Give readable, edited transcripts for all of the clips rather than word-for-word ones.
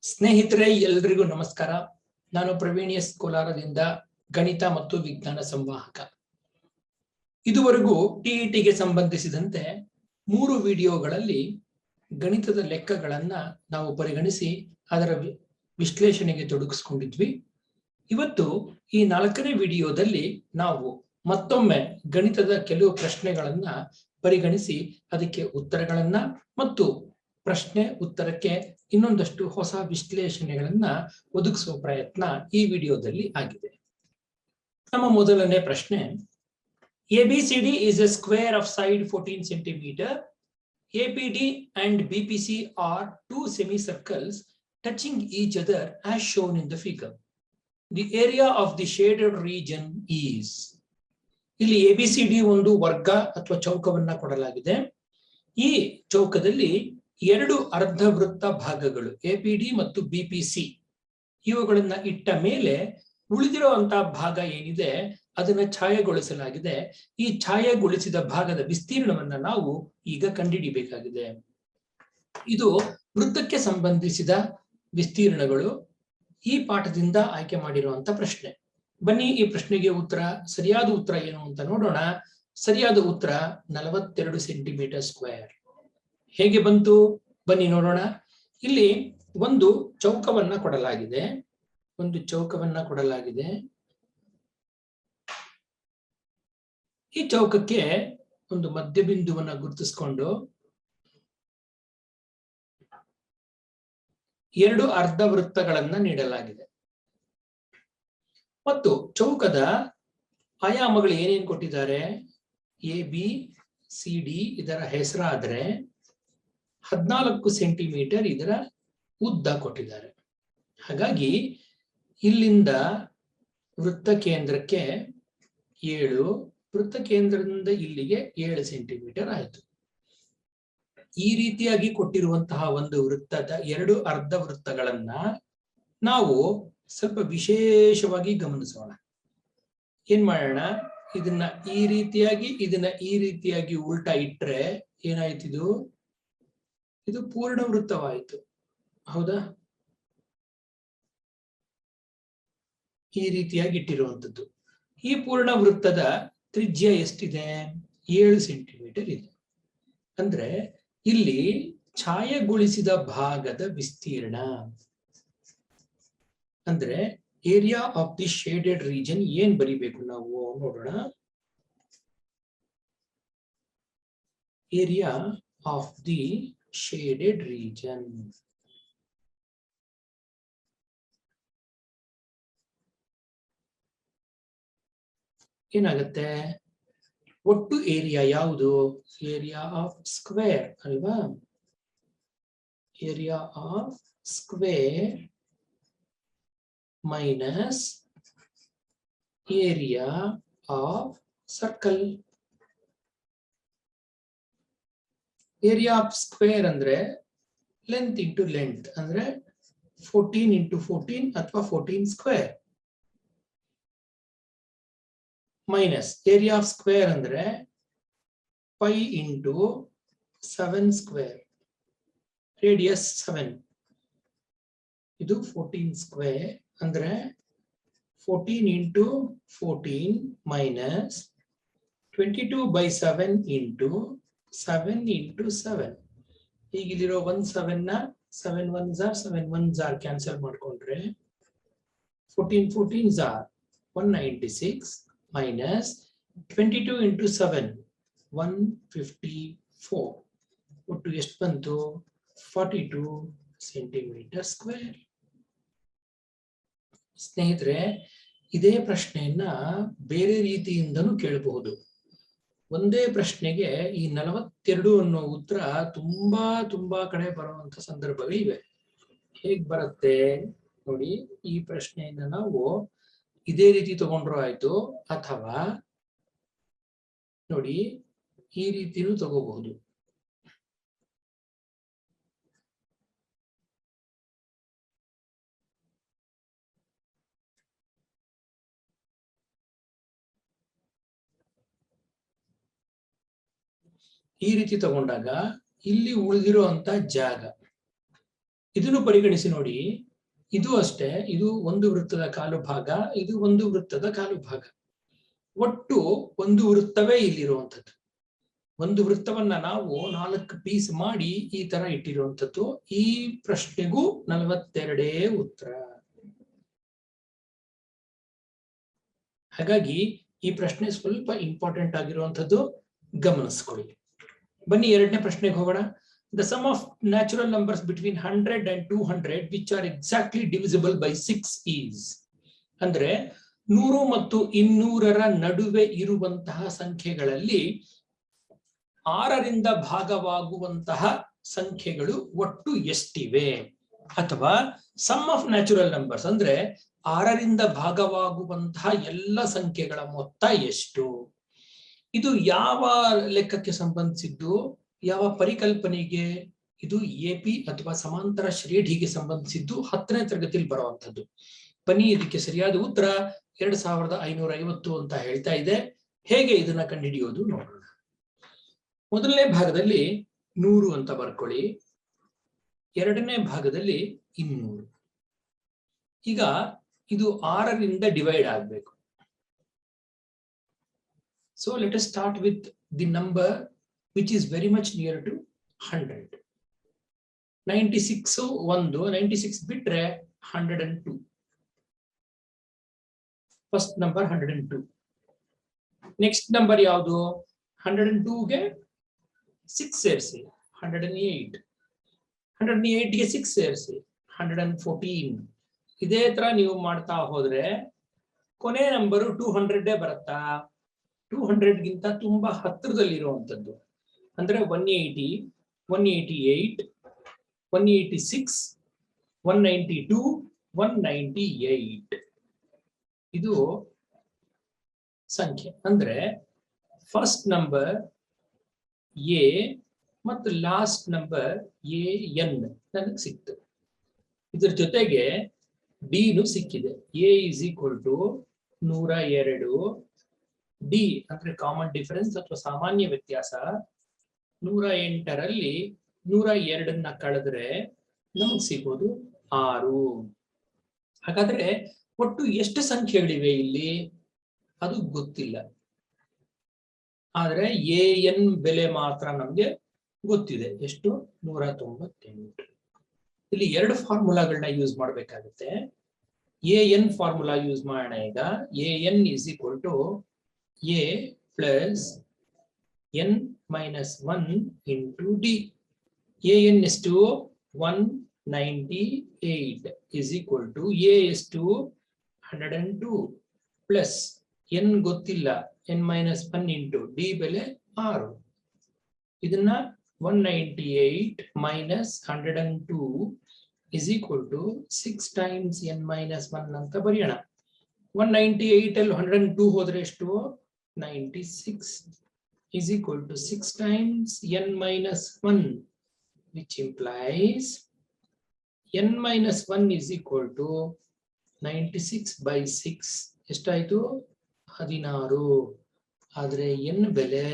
ಸ್ನೇಹಿತರೆ ಎಲ್ಲರಿಗೂ ನಮಸ್ಕಾರ. ನಾನು ಪ್ರವೀಣ್ ಎಸ್ ಕೋಲಾರದಿಂದ ಗಣಿತ ಮತ್ತು ವಿಜ್ಞಾನ ಸಂವಾಹಕ. ಇದುವರೆಗೂ ಟಿಇಟಿಗೆ ಸಂಬಂಧಿಸಿದಂತೆ 3 ವಿಡಿಯೋಗಳಲ್ಲಿ ಗಣಿತದ ಲೆಕ್ಕಗಳನ್ನ ನಾವು ಪರಿಗಣಿಸಿ ಅದರ ವಿಶ್ಲೇಷಣೆಗೆ ತೊಡಗಿಸಿಕೊಂಡಿದ್ವಿ. ಇವತ್ತು ಈ 4ನೇ ವಿಡಿಯೋದಲ್ಲಿ ನಾವು ಮತ್ತೊಮ್ಮೆ ಗಣಿತದ ಕೆಲವು ಪ್ರಶ್ನೆಗಳನ್ನ ಪರಿಗಣಿಸಿ ಅದಕ್ಕೆ ಉತ್ತರಗಳನ್ನ ಮತ್ತು ಪ್ರಶ್ನೆ ಉತ್ತರಕ್ಕೆ ಇನ್ನೊಂದಷ್ಟು ಹೊಸ ವಿಶ್ಲೇಷಣೆಗಳನ್ನ ಒದಗಿಸುವ ಪ್ರಯತ್ನ ಈ ವಿಡಿಯೋದಲ್ಲಿ ಆಗಿದೆ. ನಮ್ಮ ಮೊದಲನೇ ಪ್ರಶ್ನೆ, ABCD is a square of side 14 centimeter. APD and BPC are two semicircles touching each other as shown in the figure. The area of the shaded region is. ಇಲ್ಲಿ ABCD ಒಂದು ವರ್ಗ ಅಥವಾ ಚೌಕವನ್ನ ಕೊಡಲಾಗಿದೆ. ಈ ಚೌಕದಲ್ಲಿ 2 ಅರ್ಧವೃತ್ತ ಭಾಗಗಳು APD ಮತ್ತು BPC ಇವುಗಳನ್ನ ಇಟ್ಟ ಮೇಲೆ ಉಳಿದಿರುವಂತಹ ಭಾಗ ಏನಿದೆ ಅದನ್ನ ಛಾಯೆಗೊಳಿಸಲಾಗಿದೆ. ಈ ಛಾಯೆಗೊಳಿಸಿದ ಭಾಗದ ವಿಸ್ತೀರ್ಣವನ್ನ ನಾವು ಈಗ ಕಂಡುಹಿಡಿಯಬೇಕಾಗಿದೆ. ಇದು ವೃತ್ತಕ್ಕೆ ಸಂಬಂಧಿಸಿದ ವಿಸ್ತೀರ್ಣಗಳು. ಈ ಪಾಠದಿಂದ ಆಯ್ಕೆ ಮಾಡಿರುವಂತ ಪ್ರಶ್ನೆ. ಬನ್ನಿ ಈ ಪ್ರಶ್ನೆಗೆ ಸರಿಯಾದ ಉತ್ತರ ಏನು ಅಂತ ನೋಡೋಣ. ಸರಿಯಾದ ಉತ್ತರ 42 ಸೆಂಟಿಮೀಟರ್ ಸ್ಕ್ವೇರ್. ಹೇಗೆ ಬಂತು ಬನ್ನಿ ನೋಡೋಣ. ಇಲ್ಲಿ ಒಂದು ಚೌಕವನ್ನ ಕೊಡಲಾಗಿದೆ. ಈ ಚೌಕಕ್ಕೆ ಒಂದು ಮಧ್ಯಬಿಂದುವನ್ನ ಗುರುತಿಸಿಕೊಂಡು 2 ಅರ್ಧವೃತ್ತಗಳನ್ನ ನೀಡಲಾಗಿದೆ ಮತ್ತು ಚೌಕದ ಆಯಾಮಗಳು ಏನೇನು ಕೊಟ್ಟಿದ್ದಾರೆ? ABCD ಇದರ ಹೆಸರಾದ್ರೆ 14 ಸೆಂಟಿಮೀಟರ್ ಇದರ ಉದ್ದ ಕೊಟ್ಟಿದ್ದಾರೆ. ಹಾಗಾಗಿ ಇಲ್ಲಿಂದ ವೃತ್ತ ಕೇಂದ್ರಕ್ಕೆ 7, ವೃತ್ತ ಕೇಂದ್ರದಿಂದ ಇಲ್ಲಿಗೆ 7 ಸೆಂಟಿಮೀಟರ್ ಆಯಿತು. ಈ ರೀತಿಯಾಗಿ ಕೊಟ್ಟಿರುವಂತಹ ಒಂದು ವೃತ್ತದ 2 ಅರ್ಧ ವೃತ್ತಗಳನ್ನ ನಾವು ಸ್ವಲ್ಪ ವಿಶೇಷವಾಗಿ ಗಮನಿಸೋಣ. ಏನ್ ಮಾಡೋಣ? ಇದನ್ನ ಈ ರೀತಿಯಾಗಿ ಉಲ್ಟಾ ಇಟ್ರೆ ಏನಾಯ್ತು? ಇದು ಪೂರ್ಣ ವೃತ್ತವಾಯಿತು. ಹೌದಾ? ಈ ರೀತಿಯಾಗಿ ಇಟ್ಟಿರುವಂತದ್ದು. ಈ ಪೂರ್ಣ ವೃತ್ತದ ತ್ರಿಜ್ಯ ಎಷ್ಟಿದೆ? 7 ಸೆಂಟಿಮೀಟರ್ ಇದೆ. ಅಂದ್ರೆ ಇಲ್ಲಿ ಛಾಯೆಗೊಳಿಸಿದ ಭಾಗದ ವಿಸ್ತೀರ್ಣ ಅಂದ್ರೆ area of the shaded region ಏನ್ ಬರಿಬೇಕು ನಾವು ನೋಡೋಣ. Area of the shaded region ಏನಾಗುತ್ತೆ? ಒಟ್ಟು ಏರಿಯಾ ಯಾವುದು? ಏರಿಯಾ ಆಫ್ ಸ್ಕ್ವೇರ್ ಅಲ್ವಾ? Area of square minus area of circle. Area of square ಅಂದ್ರೆ ಲೆಂತ್ ಇಂಟು ಲೆಂತ್ ಅಂದ್ರೆ 14 ಇಂಟು 14 ಅಥವಾ 14 square minus area of square ಅಂದ್ರೆ 5 ಇಂಟು 7 ಸ್ಕ್ವೇರ್, ರೇಡಿಯಸ್ 7. ಇದು 14 square ಅಂದ್ರೆ 14 ಇಂಟು 14 ಮೈನಸ್ 22/7 ಇಂಟು 7 ಇಂಟು 7. ಈಗ ಇಲ್ಲಿರೋ 7 ನ 7 1s are 7 1s are cancel ಮಾಡ್ಕೊಂಡ್ರೆ 14 14s are 196 ಮೈನಸ್ 22 ಇಂಟು 7 154. ಒಟ್ಟು ಎಷ್ಟು ಬಂತು? 42 ಸೆಂಟಿಮೀಟರ್ ಸ್ಕ್ವೇರ್. ಸ್ನೇಹಿತರೆ, ಇದೇ ಪ್ರಶ್ನೆಯನ್ನ ಬೇರೆ ರೀತಿಯಿಂದನೂ ಕೇಳಬಹುದು. ಒಂದೇ ಪ್ರಶ್ನೆಗೆ ಈ 42 ಅನ್ನೋ ಉತ್ತರ ತುಂಬಾ ಕಡೆ ಬರುವಂತ ಸಂದರ್ಭಗಳಿವೆ. ಹೇಗ್ ಬರುತ್ತೆ ನೋಡಿ. ಈ ಪ್ರಶ್ನೆಯನ್ನ ನಾವು ಇದೇ ರೀತಿ ತಗೊಂಡ್ರು ಆಯ್ತು, ಅಥವಾ ನೋಡಿ ಈ ರೀತಿನೂ ತಗೋಬಹುದು. ಈ ರೀತಿ ತಗೊಂಡಾಗ ಇಲ್ಲಿ ಉಳಿದಿರುವಂತ ಜಾಗ ಇದನ್ನು ಪರಿಗಣಿಸಿ ನೋಡಿ. ಇದು ಅಷ್ಟೇ, ಇದು ಒಂದು ವೃತ್ತದ ಕಾಲು ಭಾಗ, ಇದು ಒಂದು ವೃತ್ತದ ಕಾಲು ಭಾಗ. ಒಟ್ಟು ಒಂದು ವೃತ್ತವೇ ಇಲ್ಲಿರುವಂಥದ್ದು. ಒಂದು ವೃತ್ತವನ್ನ ನಾವು 4 ಪೀಸ್ ಮಾಡಿ ಈ ತರ ಇಟ್ಟಿರುವಂಥದ್ದು. ಈ ಪ್ರಶ್ನೆಗೂ 42 ಉತ್ತರ. ಹಾಗಾಗಿ ಈ ಪ್ರಶ್ನೆ ಸ್ವಲ್ಪ ಇಂಪಾರ್ಟೆಂಟ್ ಆಗಿರುವಂಥದ್ದು, ಗಮನಿಸ್ಕೊಳ್ಳಿ. ಬನ್ನಿ ಎರಡನೇ ಪ್ರಶ್ನೆಗೆ ಹೋಗೋಣ. The sum of natural numbers between 100 and 200 which are exactly divisible by 6 is. ಅಂದ್ರೆ 100 ಮತ್ತು 200ರ ನಡುವೆ ಇರುವಂತಹ ಸಂಖ್ಯೆಗಳಲ್ಲಿ 6ರಿಂದ ಭಾಗವಾಗುವಂತಹ ಸಂಖ್ಯೆಗಳು ಒಟ್ಟು ಎಷ್ಟಿವೆ? ಅಥವಾ ಸಮ್ ಆಫ್ ನ್ಯಾಚುರಲ್ ನಂಬರ್ಸ್ ಅಂದ್ರೆ 6ರಿಂದ ಭಾಗವಾಗುವಂತಹ ಎಲ್ಲ ಸಂಖ್ಯೆಗಳ ಮೊತ್ತ ಎಷ್ಟು? ಇದು ಯಾವ ಲೆಕ್ಕಕ್ಕೆ ಸಂಬಂಧಿಸಿದ್ದು? ಯಾವ ಪರಿಕಲ್ಪನೆಗೆ? ಇದು ಎಪಿ ಅಥವಾ ಸಮಾಂತರ ಶ್ರೇಣಿಗೆ ಸಂಬಂಧಿಸಿದ್ದು 10ನೇ ತರಗತಿಯಲ್ಲಿ ಬರುವಂತದ್ದು. ಬನ್ನಿ ಇದಕ್ಕೆ ಸರಿಯಾದ ಉತ್ತರ 2550 ಅಂತ ಹೇಳ್ತಾ ಇದೆ. ಹೇಗೆ ಇದನ್ನ ಕಂಡುಹಿಡಿಯೋದು ನೋಡೋಣ. ಮೊದಲನೇ ಭಾಗದಲ್ಲಿ 100 ಅಂತ ಬರ್ಕೊಳ್ಳಿ, ಎರಡನೇ ಭಾಗದಲ್ಲಿ 200. ಈಗ ಇದು 6ರಿಂದ ಡಿವೈಡ್ ಆಗಬೇಕು. So let us start with the number which is very much near to 100. 96 ಒಂದು, 96 ಬಿಟ್ರೆ 102. First number 102. ನೆಕ್ಸ್ಟ್ ನಂಬರ್ ಯಾವುದು? 102ಗೆ 6 ಸೇರಿಸಿ 108. 108ಗೆ 6 ಸೇರಿಸಿ 114. ಇದೇ ತರ ನೀವು ಮಾಡ್ತಾ ಹೋದ್ರೆ ಕೊನೆ ನಂಬರು 200 ಬರುತ್ತಾ? 200ಗಿಂತ ತುಂಬಾ ಹತ್ತಿರದಲ್ಲಿರುವಂಥದ್ದು ಅಂದ್ರೆ 180, 188, 186, 192, 198. ಇದು ಸಂಖ್ಯೆ. ಅಂದ್ರೆ ಫಸ್ಟ್ ನಂಬರ್ ಎ ಮತ್ತು ಲಾಸ್ಟ್ ನಂಬರ್ AN ನನಗೆ ಸಿಕ್ತು. ಇದ್ರ ಜೊತೆಗೆ ಡಿನು ಸಿಕ್ಕಿದೆ. A is equal to 102, D ಅಂದ್ರೆ ಕಾಮನ್ ಡಿಫರೆನ್ಸ್ ಅಥವಾ ಸಾಮಾನ್ಯ ವ್ಯತ್ಯಾಸ 108ರಲ್ಲಿ 102ನ್ನ ಕಳೆದ್ರೆ ನಮಗೆ ಸಿಗೋದು 6. ಹಾಗಾದ್ರೆ ಒಟ್ಟು ಎಷ್ಟು ಸಂಖ್ಯೆಗಳಿವೆ ಇಲ್ಲಿ? ಅದು ಗೊತ್ತಿಲ್ಲ. ಆದ್ರೆ AN ಬೆಲೆ ಮಾತ್ರ ನಮ್ಗೆ ಗೊತ್ತಿದೆ. ಎಷ್ಟು? 198. ಇಲ್ಲಿ ಎರಡು ಫಾರ್ಮುಲಾಗಳನ್ನ ಯೂಸ್ ಮಾಡ್ಬೇಕಾಗುತ್ತೆ. AN ಫಾರ್ಮುಲಾ ಯೂಸ್ ಮಾಡೋಣ. ಈಗ AN is equal to A plus N minus 1 into D. AN is to 198 is equal to A is to 102 plus N ಗೊತ್ತಿಲ್ಲ, N minus 1 into D ಬೆಲೆ 6. ಇದನ್ನ 198 minus 102 is equal to 6 times N minus 1 ಅಂತ ಬರೆಯೋಣ. 198 ಅಲ್ಲಿ 102 ಹೋದ್ರೆ ಎಷ್ಟು? 96 is equal to 6 times N minus 1, which implies N minus 1 is equal to 96 by 6. ಎಷ್ಟಾಯ್ತು? 16. ಆದ್ರೆ N ಬೆಲೆ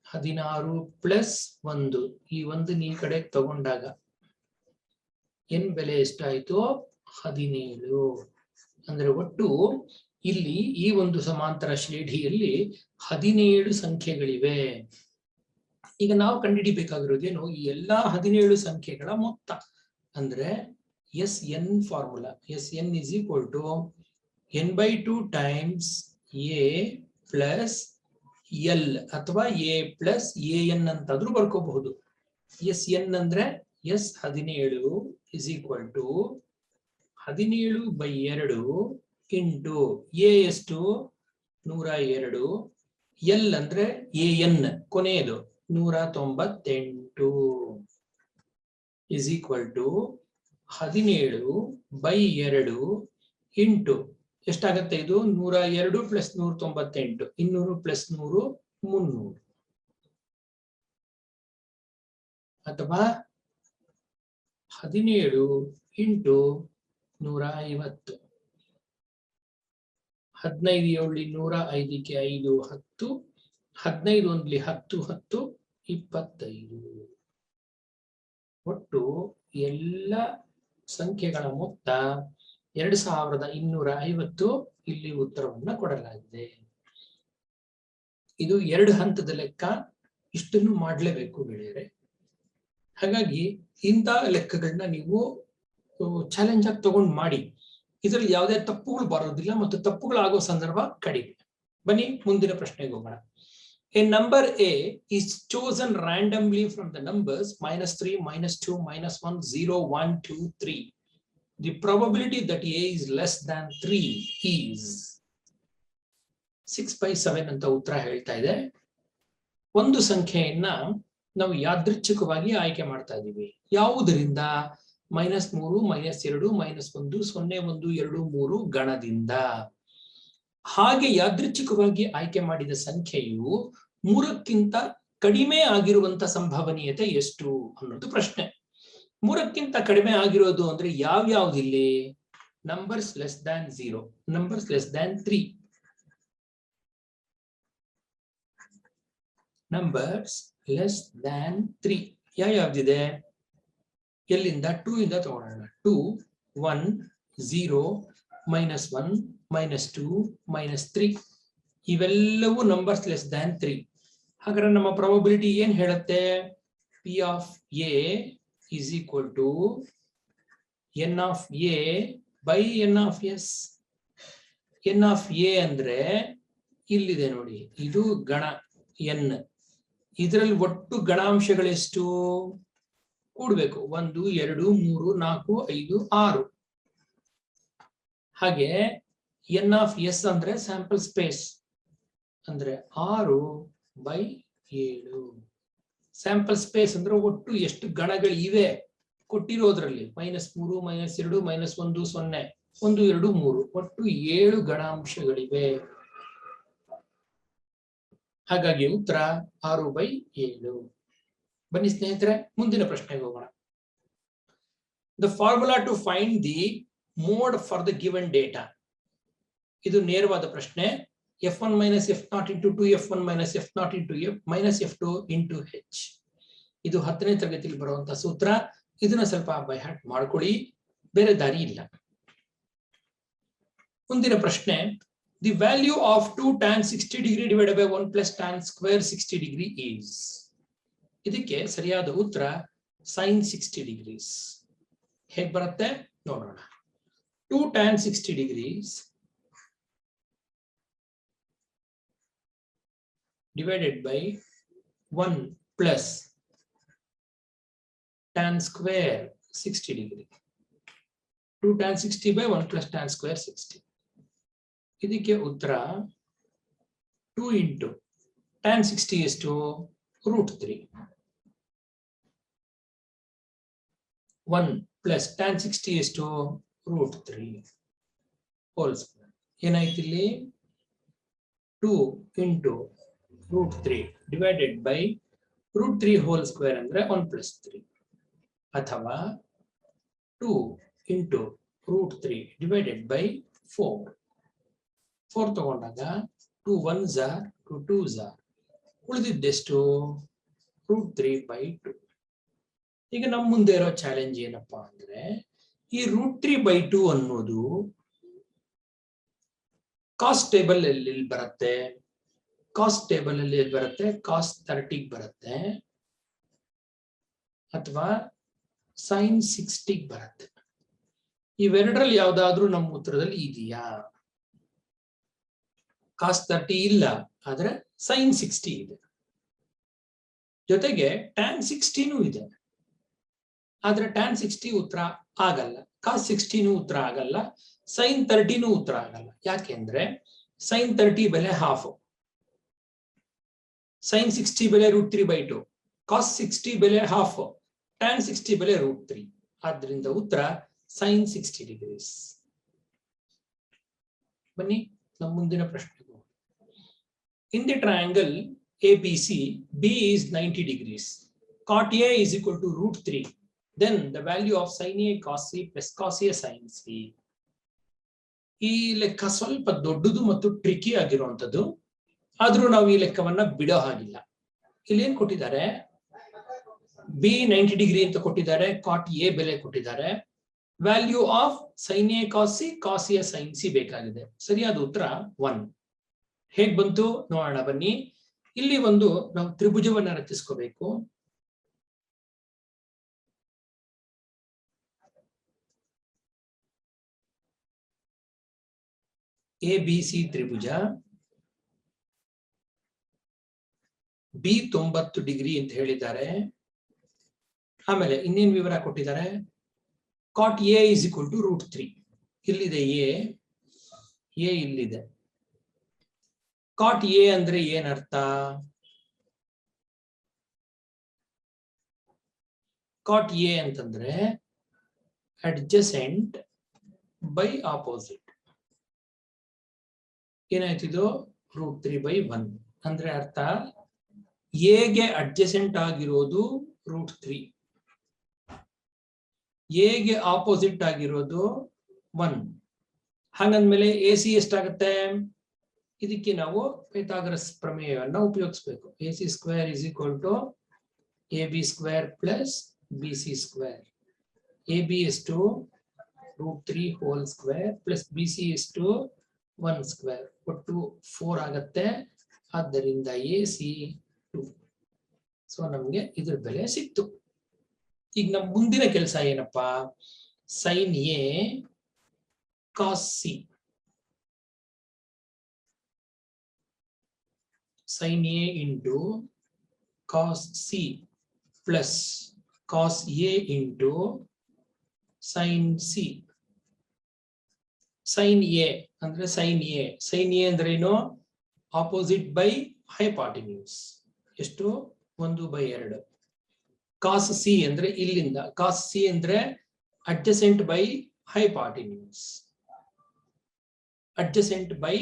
16 ಪ್ಲಸ್ 1. ಈ ಒಂದು ಈ ಕಡೆ ತಗೊಂಡಾಗ N ಬೆಲೆ ಎಷ್ಟಾಯ್ತು? 17. ಅಂದ್ರೆ ಒಟ್ಟು ಇಲ್ಲಿ ಈ ಒಂದು ಸಮಾಂತರ ಶ್ರೇಣಿಯಲ್ಲಿ 17 ಸಂಖ್ಯೆಗಳಿವೆ. ಈಗ ನಾವು ಕಂಡುಹಿಡಿಬೇಕಾಗಿರೋದೇನು? ಈ ಎಲ್ಲಾ 17 ಸಂಖ್ಯೆಗಳ ಮೊತ್ತ. ಅಂದ್ರೆ SN formula. SN is equal to n/2 times A plus L ಅಥವಾ A plus AN ಅಂತಾದ್ರೂ ಬರ್ಕೋಬಹುದು. SN ಅಂದ್ರೆ S17 is equal to 17/2 into A ಎಷ್ಟು? 102. L ಅಂದ್ರೆ AN ಕೊನೆಯದು 198 is equal to 17/2 ಇಂಟು ಎಷ್ಟಾಗತ್ತೆ? ಇದು 102 ಪ್ಲಸ್ 198, 200 ಪ್ಲಸ್ 100 300. ಅಥವಾ 17 ಇಂಟು 150. 15 7 105ಕ್ಕೆ 5 10, 15 1 10 10 25. ಒಟ್ಟು ಎಲ್ಲ ಸಂಖ್ಯೆಗಳ ಮೊತ್ತ 2250. ಇಲ್ಲಿ ಉತ್ತರವನ್ನ ಕೊಡಲಾಗಿದೆ. ಇದು 2 ಹಂತದ ಲೆಕ್ಕ. ಇಷ್ಟನ್ನು ಮಾಡಲೇಬೇಕು ಗೆಳೆಯರೆ. ಹಾಗಾಗಿ ಇಂತಹ ಲೆಕ್ಕಗಳನ್ನ ನೀವು ಚಾಲೆಂಜ್ ಆಗಿ ತಗೊಂಡು ಮಾಡಿ. ಇದರಲ್ಲಿ ಯಾವುದೇ ತಪ್ಪುಗಳು ಬರೋದಿಲ್ಲ ಮತ್ತು ತಪ್ಪುಗಳಾಗೋ ಸಂದರ್ಭ ಕಡಿಮೆ. ಬನ್ನಿ ಮುಂದಿನ ಪ್ರಶ್ನೆಗೆ ಹೋಗೋಣ. A number A is chosen randomly from the numbers -3, -2, -1, 0, 1, 2, 3. The probability that A is less than 3 is 6/7 ಅಂತ ಉತ್ತರ ಹೇಳ್ತಾ ಇದೆ. ಒಂದು ಸಂಖ್ಯೆಯನ್ನ ನಾವು ಯಾದೃಚ್ಛಿಕವಾಗಿ ಆಯ್ಕೆ ಮಾಡ್ತಾ ಇದ್ದೀವಿ. ಯಾವುದರಿಂದ? -3, -2, -1, 0, 1, 2, 3 ಗಣದಿಂದ. ಹಾಗೆ ಯಾದೃಚ್ಛಿಕವಾಗಿ ಆಯ್ಕೆ ಮಾಡಿದ ಸಂಖ್ಯೆಯು 3ಕ್ಕಿಂತ ಕಡಿಮೆ ಆಗಿರುವಂತ ಸಂಭವನೀಯತೆ ಎಷ್ಟು ಅನ್ನೋದು ಪ್ರಶ್ನೆ. 3ಕ್ಕಿಂತ ಕಡಿಮೆ ಆಗಿರೋದು ಅಂದ್ರೆ ಯಾವ್ಯಾವ್ದಿಲ್ಲಿ? Numbers less than 0, numbers less than 3, numbers less than 3 ಯಾವ್ಯಾವ್ದಿದೆ? ಎಲ್ಲಿಂದ? 2 ಇಂದ ತಗೊಳ್ಳೋಣ. 2, 1, 0, -1, -2, -3 ಇವೆಲ್ಲವೂ ನಂಬರ್ಸ್ ಲೆಸ್ ದ್ಯಾನ್ 3. ಹಾಗಾದ್ರೆ ನಮ್ಮ ಪ್ರಾಬಬಿಲಿಟಿ ಏನ್ ಹೇಳುತ್ತೆ? P of A is equal to N of A by N of S. N of A ಅಂದ್ರೆ ಇಲ್ಲಿದೆ ನೋಡಿ, ಇದು ಗಣ N. ಇದರಲ್ಲಿ ಒಟ್ಟು ಗಣಾಂಶಗಳೆಷ್ಟು ಕೂಡಬೇಕು? 1, 2, 3, 4, 5, 6. ಹಾಗೆ N of S ಅಂದ್ರೆ ಸ್ಯಾಂಪಲ್ ಸ್ಪೇಸ್ ಅಂದ್ರೆ 6/7. ಸ್ಯಾಂಪಲ್ ಸ್ಪೇಸ್ ಅಂದ್ರೆ ಒಟ್ಟು ಎಷ್ಟು ಗಣಗಳಿವೆ ಕೊಟ್ಟಿರೋದ್ರಲ್ಲಿ. -3, -2, -1, 0, 1, 2, 3 ಒಟ್ಟು 7 ಗಣಾಂಶಗಳಿವೆ. ಹಾಗಾಗಿ ಉತ್ತರ 6/7. ಬನ್ನಿ ಸ್ನೇಹಿತರೆ, ಮುಂದಿನ ಪ್ರಶ್ನೆಗೆ ಹೋಗೋಣ. The formula to find the mode for the given data. ಇದು ನೇರವಾದ ಪ್ರಶ್ನೆ. F1 - F0 into 2 F1 - F0 into F into H. ಇದು 10ನೇ ತರಗತಿಯಲ್ಲಿ ಬರುವಂತಹ ಸೂತ್ರ. ಇದನ್ನ ಸ್ವಲ್ಪ ಬೈ ಹಾರ್ಟ್ ಮಾಡ್ಕೊಳ್ಳಿ, ಬೇರೆ ದಾರಿ ಇಲ್ಲ. ಮುಂದಿನ ಪ್ರಶ್ನೆ. The value of 2 tan 60 degree divided by 1 plus tan square 60 degree is. ಇದಕ್ಕೆ ಸರಿಯಾದ ಉತ್ತರ sin 60 degrees. ಹೇಗೆ ಬರುತ್ತೆ ನೋಡೋಣ. 2 tan 60 degrees divided by 1 plus tan square 60 degree. 2 tan 60 by 1 plus tan square 60. ಇದಕ್ಕೆ ಉತ್ತರ 2 into tan 60 ಎಷ್ಟು? √3. 1 plus tan 60 ಎಷ್ಟು? √3 ಹೋಲ್ ಸ್ಕ್ವೇರ್. ಏನಾಯ್ತು ಇಲ್ಲಿ? 2 into √3 divided by √3 whole square ಅಂದ್ರೆ 1 plus 3, ಅಥವಾ 2 into √3 divided by 4. 4 ತಗೊಂಡಾಗ 2 1s are 2 2s are ಉಳಿದಿದ್ದೆಷ್ಟು? √3/2. ಈಗ ನಮ್ಮ ಮುಂದೆ ಇರೋ ಚಾಲೆಂಜ್ ಏನಪ್ಪಾ ಅಂದ್ರೆ, ಈ √3/2 ಅನ್ನೋದು ಕಾಸ್ಟ್ ಟೇಬಲ್ ಅಲ್ಲಿ ಬರುತ್ತೆ. ಕಾಸ್ಟ್ ಟೇಬಲ್ ಅಲ್ಲಿ ಬರುತ್ತೆ, ಕಾಸ್ಟ್ 30 ಬರುತ್ತೆ, ಅಥವಾ sin 60 ಬರುತ್ತೆ. ಇವೆರಡರಲ್ಲಿ ಯಾವ್ದಾದ್ರೂ ನಮ್ಮ ಉತ್ತರದಲ್ಲಿ ಇದೆಯಾ? ಕಾಸ್ಟ್ 30 ಇಲ್ಲ, ಆದ್ರೆ sin 60 ಇದೆ. ಜೊತೆಗೆ tan 60 ಇದೆ, ಆದ್ರೆ tan 60 ಉತ್ತರ ಆಗಲ್ಲ, cos 60 ಉತ್ತರ ಆಗಲ್ಲ, sin 30 ಉತ್ತರ ಆಗಲ್ಲ. ಯಾಕೆಂದ್ರೆ sin 30 ಬೆಲೆ ಹಾಫ್, sin 60 ಬೆಲೆ √3/2, cos 60 ಬೆಲೆ ಹಾಫ್, tan 60 ಬೆಲೆ √3. ಆದ್ರಿಂದ ಉತ್ತರ sin 60 degrees. ಬನ್ನಿ ನಮ್ಮ ಮುಂದಿನ ಪ್ರಶ್ನೆಗೆ. In the triangle ABC, B is 90 degrees. Cot A is equal to √3. Then the value of sin A cos C plus cos A sin C. ಈ ಲೆಕ್ಕ ಸ್ವಲ್ಪ ದೊಡ್ಡದು ಮತ್ತು ಟ್ರಿಕಿ ಆಗಿರುವಂತದ್ದು, ಆದ್ರೂ ನಾವು ಈ ಲೆಕ್ಕವನ್ನ ಬಿಡೋ ಹಾಗಿಲ್ಲ. ಇಲ್ಲಿ ಏನ್ ಕೊಟ್ಟಿದ್ದಾರೆ? ಬಿ 90 ಡಿಗ್ರಿ ಅಂತ ಕೊಟ್ಟಿದ್ದಾರೆ, ಕಾಟ್ ಎ ಬೆಲೆ ಕೊಟ್ಟಿದ್ದಾರೆ. Value of sine A cos A sine C ಬೇಕಾಗಿದೆ. ಸರಿಯಾದ ಉತ್ತರ 1. ಹೇಗ್ ಬಂತು ನೋಡೋಣ ಬನ್ನಿ. ಇಲ್ಲಿ ಒಂದು ನಾವು ತ್ರಿಭುಜವನ್ನ ರಚಿಸ್ಕೋಬೇಕು. ABC ತ್ರಿಭುಜ, ಬಿ 90 ಡಿಗ್ರಿ ಅಂತ ಹೇಳಿದ್ದಾರೆ. ಆಮೇಲೆ ಇನ್ನೇನು ವಿವರ ಕೊಟ್ಟಿದ್ದಾರೆ, cot A is equal to √3. ಇಲ್ಲಿದೆ ಎ ಇಲ್ಲಿದೆ. ಕಾಟ್ ಎ ಅಂದ್ರೆ ಏನರ್ಥ? ಕಾಟ್ ಎ ಅಂತಂದ್ರೆ ಅಡ್ಜಸೆಂಟ್ ಬೈ ಆಪೋಸಿಟ್. ಏನಾಯ್ತು ಇದು? √3/1 ಅಂದ್ರೆ ಅರ್ಥ ಎಗೆ ಅಡ್ಜಸೆಂಟ್ ಆಗಿರೋದು √3, ಎಗೆ ಆಪೋಸಿಟ್ ಆಗಿರೋದು 1. ಹಾಗಂದ್ಮೇಲೆ AC ಎಷ್ಟಾಗುತ್ತೆ? ಇದಕ್ಕೆ ನಾವು ಪೈಥಾಗರಸ್ ಪ್ರಮೇಯವನ್ನ ಉಪಯೋಗಿಸಬೇಕು. AC² = AB² + BC². AB ಎಷ್ಟು? √3² + BC ಎಷ್ಟು? 1². ಒಟ್ಟು 4 ಆಗತ್ತೆ. ಆದ್ದರಿಂದ AC 2. ಸೊ ನಮ್ಗೆ ಇದ್ರ ಬೆಲೆ ಸಿಕ್ತು. ಈಗ ನಮ್ಮ ಮುಂದಿನ ಕೆಲಸ ಏನಪ್ಪಾ? Sine A cos C. Sine A into cos C plus cos A into sine C. Sine A ಅಂದ್ರೆ ಸೈನ್ ಎ ಅಂದ್ರೆ ಏನು? Opposite by hypotenuse. ಎಷ್ಟು? 1/2. ಕಾಸ್ ಸಿ ಅಂದ್ರೆ ಇಲ್ಲಿಂದ, ಕಾಸ್ ಸಿ ಅಂದ್ರೆ adjacent by hypotenuse. Adjacent by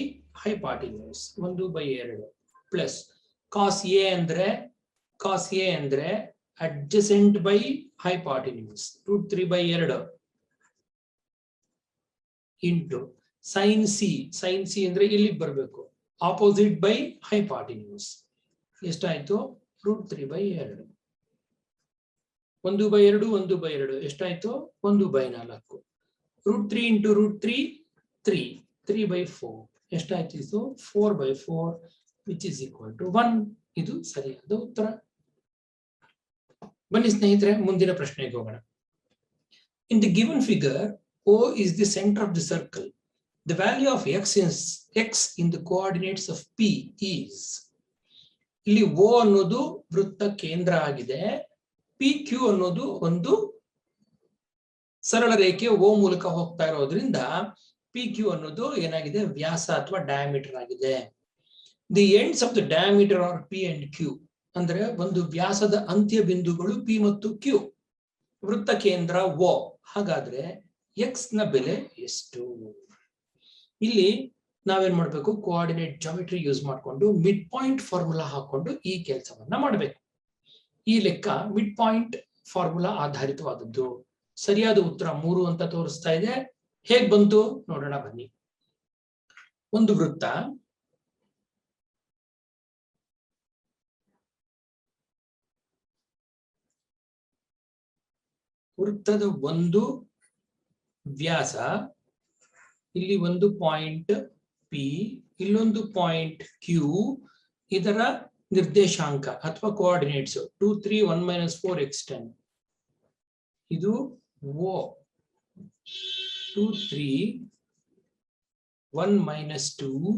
hypotenuse 1/2 plus cos A ಅಂದ್ರೆ adjacent by hypotenuse √3/2 into sine C ಅಂದ್ರೆ ಇಲ್ಲಿಗೆ ಬರಬೇಕು, ಆಪೋಸಿಟ್ ಬೈ ಹೈಪಾಟಿನ್ಯೂಸ್. ಎಷ್ಟಾಯ್ತು? √3/2. 1/2 ಎಷ್ಟಾಯ್ತು? 1/4. √3 ಇಂಟು √3 3/4 ಎಷ್ಟಾಯ್ತು? ಇದು 4/4 ವಿಚ್ ಇಸ್ ಈಕ್ವಲ್ ಟು 1. ಇದು ಸರಿಯಾದ ಉತ್ತರ. ಬನ್ನಿ ಸ್ನೇಹಿತರೆ, ಮುಂದಿನ ಪ್ರಶ್ನೆಗೆ ಹೋಗೋಣ. In the given figure O is the center of the circle. The value of x in the coordinates of P is. ಇಲ್ಲಿ O ಅನ್ನೋದು ವೃತ್ತ ಕೇಂದ್ರ ಆಗಿದೆ. PQ ಅನ್ನೋದು ಒಂದು ಸರಳ ರೇಖೆ O ಮೂಲಕ ಹೋಗ್ತಾ ಇರೋದ್ರಿಂದ PQ ಅನ್ನೋದು ಏನಾಗಿದೆ? ವ್ಯಾಸ ಅಥವಾ ಡಯಾಮೀಟರ್ ಆಗಿದೆ. The ends of the diameter are P and Q. ಅಂದ್ರೆ ಒಂದು ವ್ಯಾಸದ ಅಂತ್ಯ ಬಿಂದುಗಳು P ಮತ್ತು Q. ವೃತ್ತ ಕೇಂದ್ರ O. ಹಾಗಾದ್ರೆ x ನ ಬೆಲೆ ಎಷ್ಟು? ಇಲ್ಲಿ ನಾವೇನ್ ಮಾಡ್ಬೇಕು? ಕೋಆರ್ಡಿನೇಟ್ ಜಾಮೆಟ್ರಿ ಯೂಸ್ ಮಾಡಿಕೊಂಡು ಮಿಡ್ ಪಾಯಿಂಟ್ ಫಾರ್ಮುಲಾ ಹಾಕೊಂಡು ಈ ಕೆಲಸವನ್ನ ಮಾಡಬೇಕು. ಈ ಲೆಕ್ಕ ಮಿಡ್ ಪಾಯಿಂಟ್ ಫಾರ್ಮುಲಾ ಆಧಾರಿತವಾದದ್ದು. ಸರಿಯಾದ ಉತ್ತರ 3 ಅಂತ ತೋರಿಸ್ತಾ ಇದೆ. ಹೇಗ್ ಬಂತು ನೋಡೋಣ ಬನ್ನಿ. ಒಂದು ವೃತ್ತದ ಒಂದು ವ್ಯಾಸ, ಇಲ್ಲಿ ಒಂದು ಪಾಯಿಂಟ್ P, ಇಲ್ಲೊಂದು ಪಾಯಿಂಟ್ Q. ಇದರ ನಿರ್ದೇಶಾಂಕ ಅಥವಾ ಕೋಆರ್ಡಿನೇಟ್ಸ್ 2 3 1 - 4 x 10. ಇದು O 2 3 1 - 2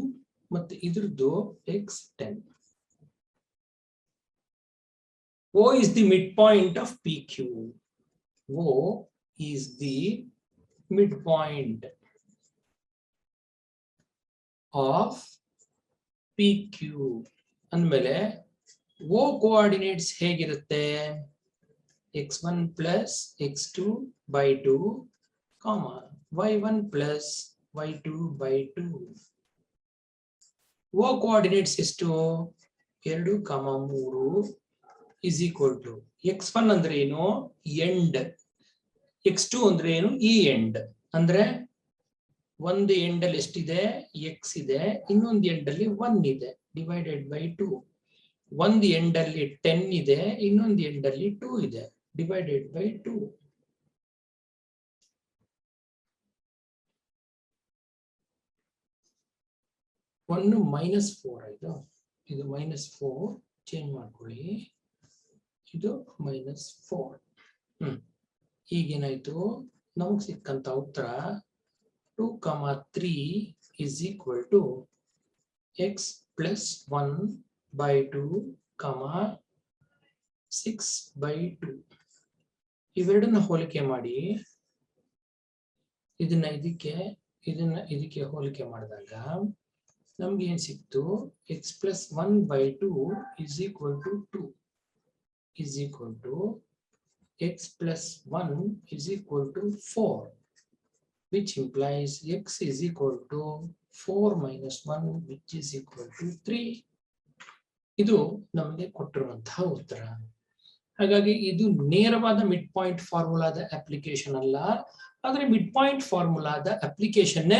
ಮತ್ತೆ ಇದ್ರದ್ದು x 10. O is the midpoint of PQ. O is the midpoint of PQ. ಅಂದಮೇಲೆ O ಕೋಆರ್ಡಿನೇಟ್ಸ್ ಹೇಗಿರುತ್ತೆ? x1 + x2/2, y1 + y2/2. O coordinates ಎಷ್ಟು? 2, 3 is equal to x1 ಅಂದ್ರೆ ಏನು? ಎಂಡ್. x2 ಅಂದ್ರೆ ಏನು? ಈ ಎಂಡ್. ಅಂದ್ರೆ ಒಂದು ಎಂಡ್ ಅಲ್ಲಿ ಎಷ್ಟಿದೆ? x ಇದೆ, ಇನ್ನೊಂದು ಎಂಡ್ ಅಲ್ಲಿ 1 ಇದೆ, ಡಿವೈಡೆಡ್ ಬೈ 2. ಒಂದು ಎಂಡ್ ಅಲ್ಲಿ 10 ಇದೆ, ಇನ್ನೊಂದು ಎಂಡ್ ಅಲ್ಲಿ 2 ಇದೆ, ಡಿವೈಡೆಡ್ ಬೈ 2. ಒಂದು -4 ಆಯ್ತು, ಇದು -4 ಚೇಂಜ್ ಮಾಡ್ಕೊಳ್ಳಿ, ಇದು -4. ಈಗೇನಾಯ್ತು, ನಮಗೆ ಸಿಕ್ಕಂತ ಉತ್ತರ 2, 3 is equal to x plus 1/2, 6/2. ಇವೆರಡನ್ನ ಹೋಲಿಕೆ ಮಾಡಿ ಇದನ್ನ ಇದಕ್ಕೆ ಹೋಲಿಕೆ ಮಾಡಿದಾಗ ನಮ್ಗೆ ಏನ್ ಸಿಕ್ತು, x plus 1/2 is equal to 2 is equal to x plus 1 is equal to 4, which implies x is equal to 4 minus 1, which is equal to 3. ಇದು ನಮಗೆ ಕೊಟ್ಟಿರುವಂತಹ ಉತ್ತರ. ಹಾಗಾಗಿ ಇದು ನೇರವಾದ ಮಿಡ್ ಪಾಯಿಂಟ್ ಫಾರ್ಮುಲಾದ ಅಪ್ಲಿಕೇಶನ್ ಅಲ್ಲ, ಆದ್ರೆ ಮಿಡ್ ಪಾಯಿಂಟ್ ಫಾರ್ಮುಲಾದ ಅಪ್ಲಿಕೇಶನ್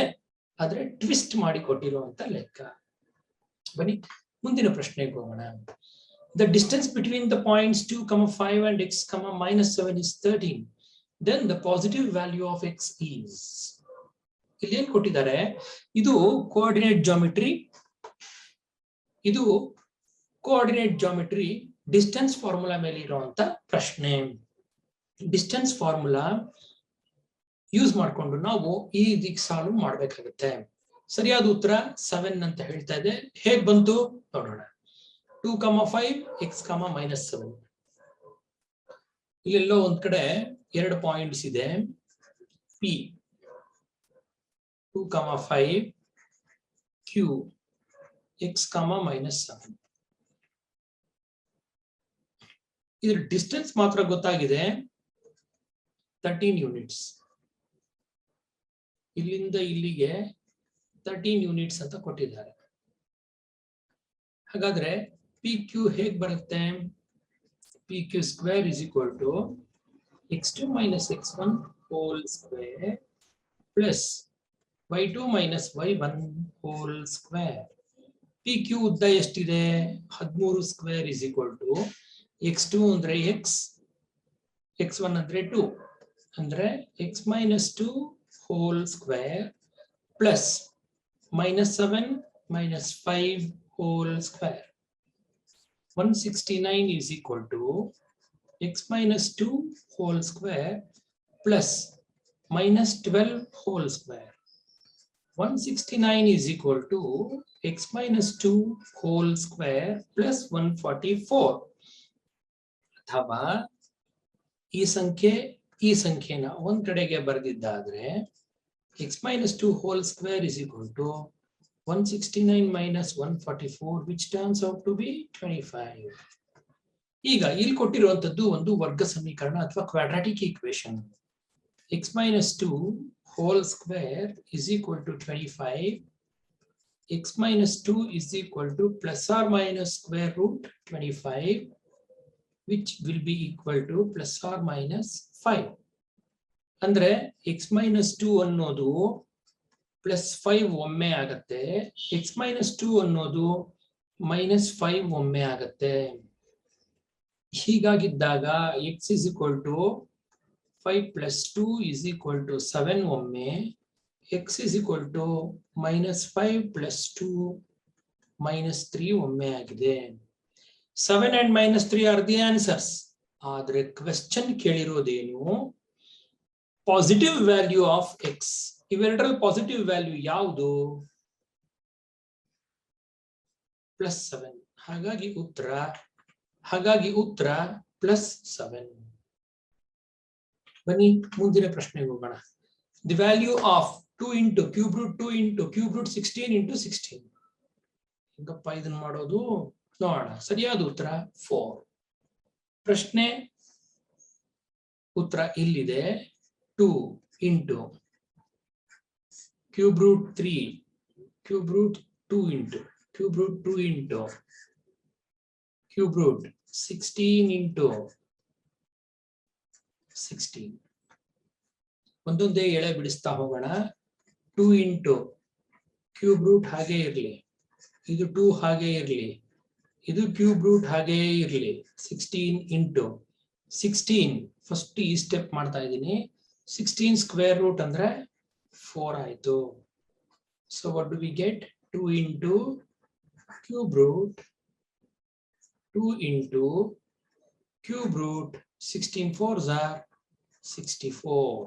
ಆದ್ರೆ ಟ್ವಿಸ್ಟ್ ಮಾಡಿ ಕೊಟ್ಟಿರುವಂತ ಲೆಕ್ಕ. ಬನ್ನಿ ಮುಂದಿನ ಪ್ರಶ್ನೆಗೆ ಹೋಗೋಣ. The distance between the points 2, 5 and x, -7 is 13. Then the positive value of x is. ಇಲ್ಲಿ ಏನ್ ಕೊಟ್ಟಿದ್ದಾರೆ, ಇದು ಕೋಆರ್ಡಿನೇಟ್ ಜಾಮಿಟ್ರಿ ಡಿಸ್ಟೆನ್ಸ್ ಫಾರ್ಮುಲಾ ಮೇಲೆ ಇರುವಂತ ಪ್ರಶ್ನೆ. ಡಿಸ್ಟೆನ್ಸ್ ಫಾರ್ಮುಲಾ ಯೂಸ್ ಮಾಡಿಕೊಂಡು ನಾವು ಈ ಸಾಲ್ವ್ ಮಾಡ್ಬೇಕಾಗುತ್ತೆ. ಸರಿಯಾದ ಉತ್ತರ 7 ಅಂತ ಹೇಳ್ತಾ ಇದೆ. ಹೇಗ್ ಬಂತು ನೋಡೋಣ. 2, 5 x, -7. ಇಲ್ಲೆಲ್ಲೋ ಒಂದ್ ಕಡೆ 2 ಪಾಯಿಂಟ್ಸ್ ಇದೆ. P 2, 5 Q x, -7. ಇದ್ರ ಡಿಸ್ಟೆನ್ಸ್ ಮಾತ್ರ ಗೊತ್ತಾಗಿದೆ 13 ಯೂನಿಟ್ಸ್. ಇಲ್ಲಿಂದ ಇಲ್ಲಿಗೆ 13 ಯೂನಿಟ್ಸ್ ಅಂತ ಕೊಟ್ಟಿದ್ದಾರೆ. ಹಾಗಾದ್ರೆ PQ ಹೇಗ್ ಬರುತ್ತೆ? PQ square is equal to x2 minus x1 whole square plus y2 minus y1 whole square. PQ ಉದ್ದ ಎಷ್ಟಿದೆ? 13 square is equal to x2 ಅಂದ್ರೆ x, x1 ಅಂದ್ರೆ 2, ಅಂದ್ರೆ x minus 2 whole square plus -7 minus 5 whole square. 169 is equal to x minus 2 whole square plus -12 whole square. 169 is equal to x minus 2 whole square plus 144. ಅಥವಾ ಈ ಸಂಖ್ಯೆನ ಒಂದ್ ಕಡೆಗೆ ಬರೆದಿದ್ದಾದ್ರೆ x minus 2 whole square is equal to 169 minus 144, which turns out to be 25. ಈಗ ಇಲ್ಲಿ ಕೊಟ್ಟಿರುವಂತದ್ದು ಒಂದು ವರ್ಗ ಸಮೀಕರಣ ಅಥವಾ quadratic equation. x minus 2 whole square is equal to 25. x minus 2 is equal to plus or minus square root 25, which will be equal to plus or minus 5. ಅಂದ್ರೆ x minus 2 ಅನ್ನೋದು +5 ಒಮ್ಮೆ ಆಗತ್ತೆ, x minus 2 ಅನ್ನೋದು -5 ಒಮ್ಮೆ ಆಗತ್ತೆ. ಹೀಗಾಗಿದ್ದಾಗ x is equal to 5 plus 2 is equal to 7 ಒಮ್ಮೆ, x is equal to -5 plus 2 -3 ಒಮ್ಮೆ ಆಗಿದೆ. 7 and -3 are the answers. ಆದ್ರೆ ಕ್ವೆಶ್ಚನ್ ಕೇಳಿರೋದೇನು? Positive value of x. ಇವೆರಡರಲ್ಲಿ ಪಾಸಿಟಿವ್ ವ್ಯಾಲ್ಯೂ ಯಾವುದು? +7. ಹಾಗಾಗಿ ಉತ್ತರ +7. ಬನ್ನಿ ಮುಂದಿನ ಪ್ರಶ್ನೆಗೆ ಹೋಗೋಣ. The value of 2 into cube root 2 into cube root 16 into 16. ಹೆಂಗಪ್ಪ ಇದನ್ನ ಮಾಡೋದು ನೋಡೋಣ. ಸರಿಯಾದ ಉತ್ತರ 4. ಪ್ರಶ್ನೆ ಉತ್ತರ ಇಲ್ಲಿದೆ. 2 into cube root 3, cube root 2 into cube root 2 into cube root 16 into 16. ಒಂದೊಂದೇ ಎಳೆ ಬಿಡಿಸ್ತಾ ಹೋಗೋಣ. 2 into ಕ್ಯೂಬ್ ರೂಟ್ ಹಾಗೆ ಇರಲಿ, ಇದು 2 ಹಾಗೆ ಇರಲಿ, ಇದು ಕ್ಯೂಬ್ ರೂಟ್ ಹಾಗೇ ಇರಲಿ. 16 ಇಂಟು 16 ಫಸ್ಟ್ ಈ ಸ್ಟೆಪ್ ಮಾಡ್ತಾ ಇದ್ದೀನಿ. 16 ಸ್ಕ್ವೇರ್ ರೂಟ್ ಅಂದ್ರೆ 4 ಆಯ್ತು. So what do we get? 2 into cube root 2 into cube root 16 4s are 64.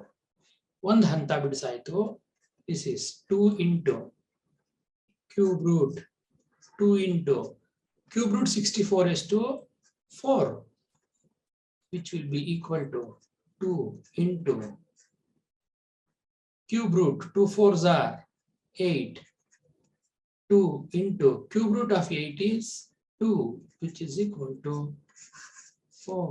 ಒಂದು ಹಂತ ಬಿಡಿಸಾಯ್ತು. This is 2 into cube root 2 into cube root 64 ಎಷ್ಟು? 4, which will be equal to 2 into cube root 2 4s are 8. 2 into cube root of 8 is 2, which is equal to 4.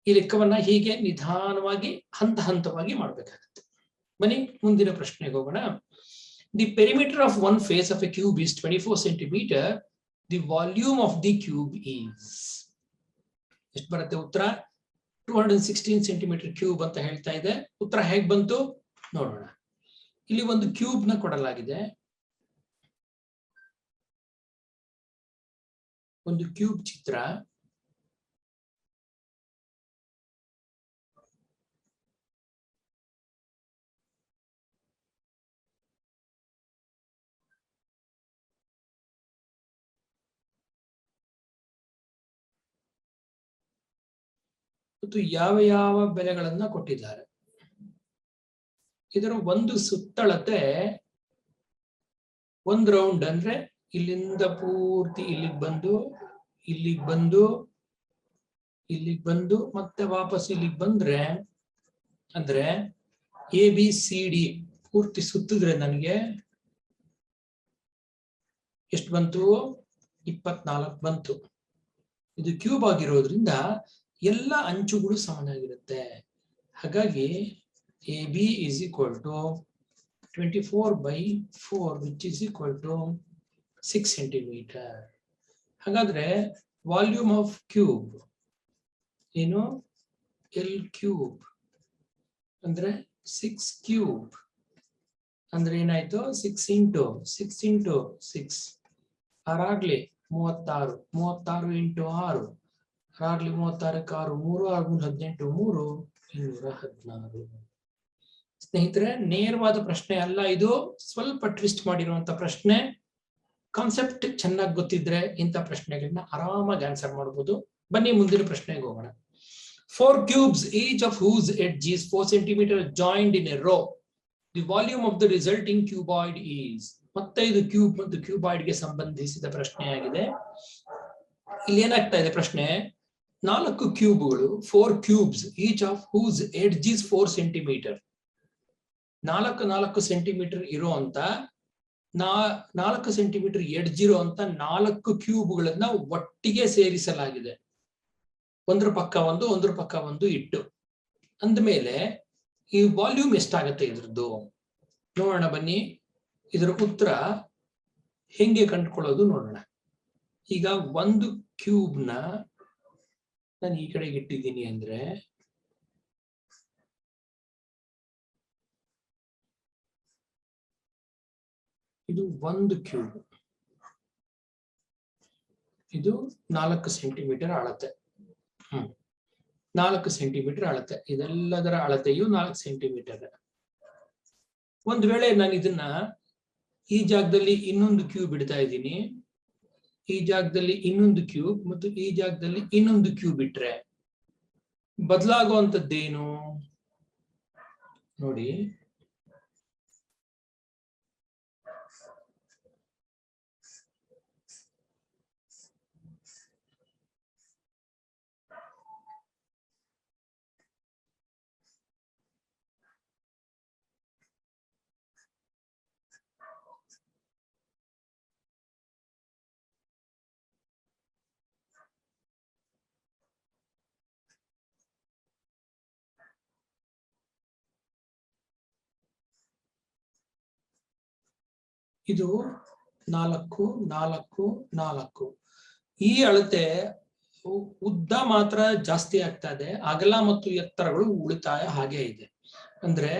ಈ ಲೆಕ್ಕವನ್ನ ಹೀಗೆ ನಿಧಾನವಾಗಿ ಹಂತ ಹಂತವಾಗಿ ಮಾಡಬೇಕಾಗುತ್ತೆ. ಬನ್ನಿ ಮುಂದಿನ ಪ್ರಶ್ನೆಗೆ ಹೋಗೋಣ. The perimeter of one face of a cube is 24 centimeter. The volume of the cube is. ಎಷ್ಟು ಬರುತ್ತೆ ಉತ್ತರ? 216 ಸೆಂಟಿಮೀಟರ್ ಕ್ಯೂಬ್ ಅಂತ ಹೇಳ್ತಾ ಇದೆ. ಉತ್ತರ ಹೇಗೆ ಬಂತು ನೋಡೋಣ. ಇಲ್ಲಿ ಒಂದು ಕ್ಯೂಬ್ ನ ಕೊಡಲಾಗಿದೆ. ಒಂದು ಕ್ಯೂಬ್ ಚಿತ್ರ. ಮತ್ತು ಯಾವ ಯಾವ ಬೆಲೆಗಳನ್ನ ಕೊಟ್ಟಿದ್ದಾರೆ. ಇದರ ಒಂದು ಸುತ್ತಳತೆ 1 ರೌಂಡ್ ಅಂದ್ರೆ ಇಲ್ಲಿಂದ ಪೂರ್ತಿ ಇಲ್ಲಿಗೆ ಬಂದು ಇಲ್ಲಿಗೆ ಬಂದು ಇಲ್ಲಿಗೆ ಬಂದು ಮತ್ತೆ ವಾಪಸ್ ಇಲ್ಲಿಗೆ ಬಂದ್ರೆ ಅಂದ್ರೆ ABCD ಪೂರ್ತಿ ಸುತ್ತಿದ್ರೆ ನನಗೆ ಎಷ್ಟು ಬಂತು? 24 ಬಂತು. ಇದು ಕ್ಯೂಬ್ ಆಗಿರೋದ್ರಿಂದ ಎಲ್ಲ ಅಂಚುಗಳು ಸಮನಾಗಿರುತ್ತೆ. ಹಾಗಾಗಿ AB is equal to 24/4, which is equal to 6 centimeter. ಹಾಗಾದ್ರೆ ವಾಲ್ಯೂಮ್ ಆಫ್ ಕ್ಯೂಬ್ ಏನು? L ಕ್ಯೂಬ್ ಅಂದ್ರೆ 6 ಕ್ಯೂಬ್ ಅಂದ್ರೆ ಏನಾಯ್ತು? 6 ಇಂಟು 6 ಆರಾಗ್ಲಿ 36, 36 ಇಂಟು 6 ಆರಾಗ್ಲಿ 36 6 3 6 18 3 216. ಸ್ನೇಹಿತರೆ, ನೇರವಾದ ಪ್ರಶ್ನೆ ಅಲ್ಲ ಇದು, ಸ್ವಲ್ಪ ಟ್ವಿಸ್ಟ್ ಮಾಡಿರುವಂತ ಪ್ರಶ್ನೆ. ಕಾನ್ಸೆಪ್ಟ್ ಚೆನ್ನಾಗಿ ಗೊತ್ತಿದ್ರೆ ಇಂಥ ಪ್ರಶ್ನೆಗಳನ್ನ ಆರಾಮಾಗಿ ಆನ್ಸರ್ ಮಾಡಬಹುದು. ಬನ್ನಿ ಮುಂದಿನ ಪ್ರಶ್ನೆಗೆ ಹೋಗೋಣ. 4 cubes, each of whose edge is 4 centimeter joined in a row. The volume of the resulting cuboid is. ಮತ್ತೆ ಇದು ಕ್ಯೂಬ್ ಮತ್ತು ಕ್ಯೂಬಾಯ್ಡ್ ಗೆ ಸಂಬಂಧಿಸಿದ ಪ್ರಶ್ನೆ ಆಗಿದೆ. ಇಲ್ಲಿ ಏನಾಗ್ತಾ ಇದೆ ಪ್ರಶ್ನೆ? 4 ಕ್ಯೂಬ್ಗಳು, 4 cubes, each of whose edge is 4 centimeter. 4 centimetre ಇರುವಂತ 4 ಸೆಂಟಿಮೀಟರ್ ಎಡ್ಜ್ ಇರುವಂತ 4 ಕ್ಯೂಬ್ಗಳನ್ನ ಒಟ್ಟಿಗೆ ಸೇರಿಸಲಾಗಿದೆ. ಒಂದ್ರ ಪಕ್ಕ ಒಂದು ಇಟ್ಟು ಅಂದಮೇಲೆ ಈ ವಾಲ್ಯೂಮ್ ಎಷ್ಟಾಗತ್ತೆ ಇದ್ರದ್ದು ನೋಡೋಣ ಬನ್ನಿ. ಇದರ ಉತ್ತರ ಹೆಂಗೆ ಕಂಡುಕೊಳ್ಳೋದು ನೋಡೋಣ. ಈಗ ಒಂದು ಕ್ಯೂಬ್ ನ ನಾನು ಈ ಕಡೆಗೆ ಇಟ್ಟಿದ್ದೀನಿ ಅಂದ್ರೆ ಇದು ಒಂದು ಕ್ಯೂಬ್, ಇದು 4 ಸೆಂಟಿಮೀಟರ್ ಅಳತೆ. 4 ಸೆಂಟಿಮೀಟರ್ ಅಳತೆ, ಇದೆಲ್ಲದರ ಅಳತೆಯು 4 ಸೆಂಟಿಮೀಟರ್. ಒಂದ್ ವೇಳೆ ನಾನು ಇದನ್ನ ಈ ಜಾಗದಲ್ಲಿ ಇನ್ನೊಂದು ಕ್ಯೂಬ್ ಇಡ್ತಾ ಇದ್ದೀನಿ, ಈ ಜಾಗದಲ್ಲಿ ಇನ್ನೊಂದು ಕ್ಯೂಬ್ ಮತ್ತು ಈ ಜಾಗದಲ್ಲಿ ಇನ್ನೊಂದು ಕ್ಯೂಬ್ ಇಟ್ರೆ ಬದಲಾಗುವಂತದ್ದೇನು ನೋಡಿ. ಇದು 4 4 4. ಈ ಅಳತೆ ಉದ್ದ ಮಾತ್ರ ಜಾಸ್ತಿ ಆಗ್ತಾ ಇದೆ, ಅಗಲ ಮತ್ತು ಎತ್ತರಗಳು ಉಳಿತಾಯ ಹಾಗೆ ಇದೆ. ಅಂದ್ರೆ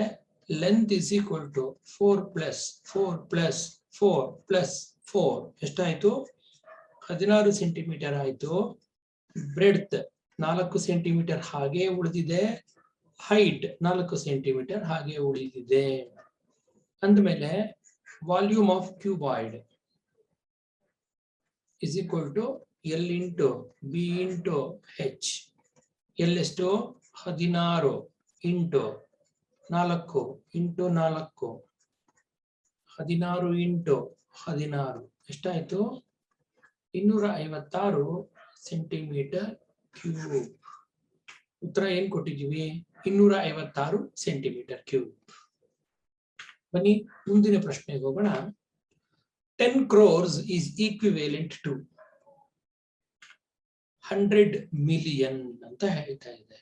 ಲೆಂತ್ ಇಸ್ ಈಕ್ವಲ್ ಟು 4 + 4 + 4 + 4 ಎಷ್ಟಾಯ್ತು? 16 ಸೆಂಟಿಮೀಟರ್ ಆಯ್ತು. ಬ್ರೆಡ್ತ್ 4 ಸೆಂಟಿಮೀಟರ್ ಹಾಗೆ ಉಳಿದಿದೆ. ಹೈಟ್ 4 ಸೆಂಟಿಮೀಟರ್ ಹಾಗೆ ಉಳಿದಿದೆ. ಅಂದಮೇಲೆ volume of cuboid is equal to L into B into H. L ಎಷ್ಟು? 16 ಇಂಟು 4 ಇಂಟು 4, 16 ಇಂಟು 16 ಎಷ್ಟಾಯ್ತು? 256 ಸೆಂಟಿಮೀಟರ್ ಕ್ಯೂಬ್. ಉತ್ತರ ಏನ್ ಕೊಟ್ಟಿದ್ದೀವಿ? 256 ಸೆಂಟಿಮೀಟರ್ ಕ್ಯೂಬ್. ಬನ್ನಿ ಮುಂದಿನ ಪ್ರಶ್ನೆಗೆ ಹೋಗೋಣ. 10 crores is equivalent to 100 million ಅಂತ ಹೇಳ್ತಾ ಇದೆ.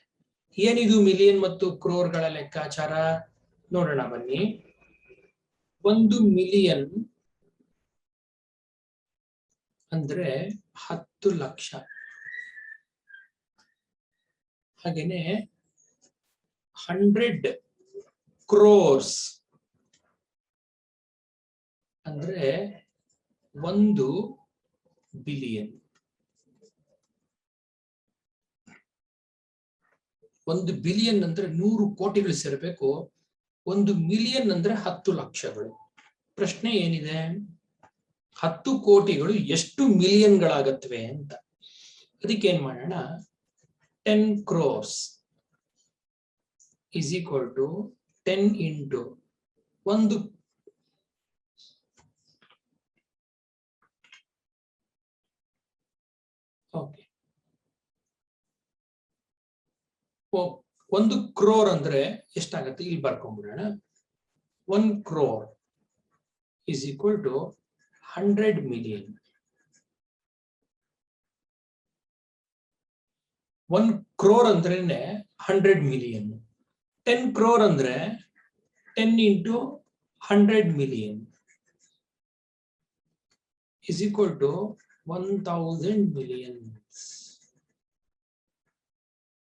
ಏನಿದು ಮಿಲಿಯನ್ ಮತ್ತು ಕ್ರೋರ್ಗಳ ಲೆಕ್ಕಾಚಾರ? ನೋಡೋಣ ಬನ್ನಿ. 1 ಮಿಲಿಯನ್ ಅಂದ್ರೆ 10 ಲಕ್ಷ. ಹಾಗೇನೆ 100 crores ಅಂದ್ರೆ 1 ಬಿಲಿಯನ್. 1 ಬಿಲಿಯನ್ ಅಂದ್ರೆ 100 ಕೋಟಿಗಳು ಸೇರಬೇಕು. 1 ಮಿಲಿಯನ್ ಅಂದ್ರೆ 10 ಲಕ್ಷಗಳು. ಪ್ರಶ್ನೆ ಏನಿದೆ? 10 ಕೋಟಿಗಳು ಎಷ್ಟು ಮಿಲಿಯನ್ಗಳಾಗತ್ವೆ ಅಂತ. ಅದಕ್ಕೆ ಏನ್ ಮಾಡೋಣ? 10 crores is equal to 10 into 1. Okay, 1 crore ಅಂದ್ರೆ ಎಷ್ಟಾಗತ್ತೆ ಇಲ್ಲಿ ಬರ್ಕೊಂಡ್ಬಿಡೋಣ. 1 crore is equal to 100 million. 1 crore ಅಂದ್ರೇನೆ 100 million. 10 crore ಅಂದ್ರೆ 10 into 100 million is equal to 1000 millions.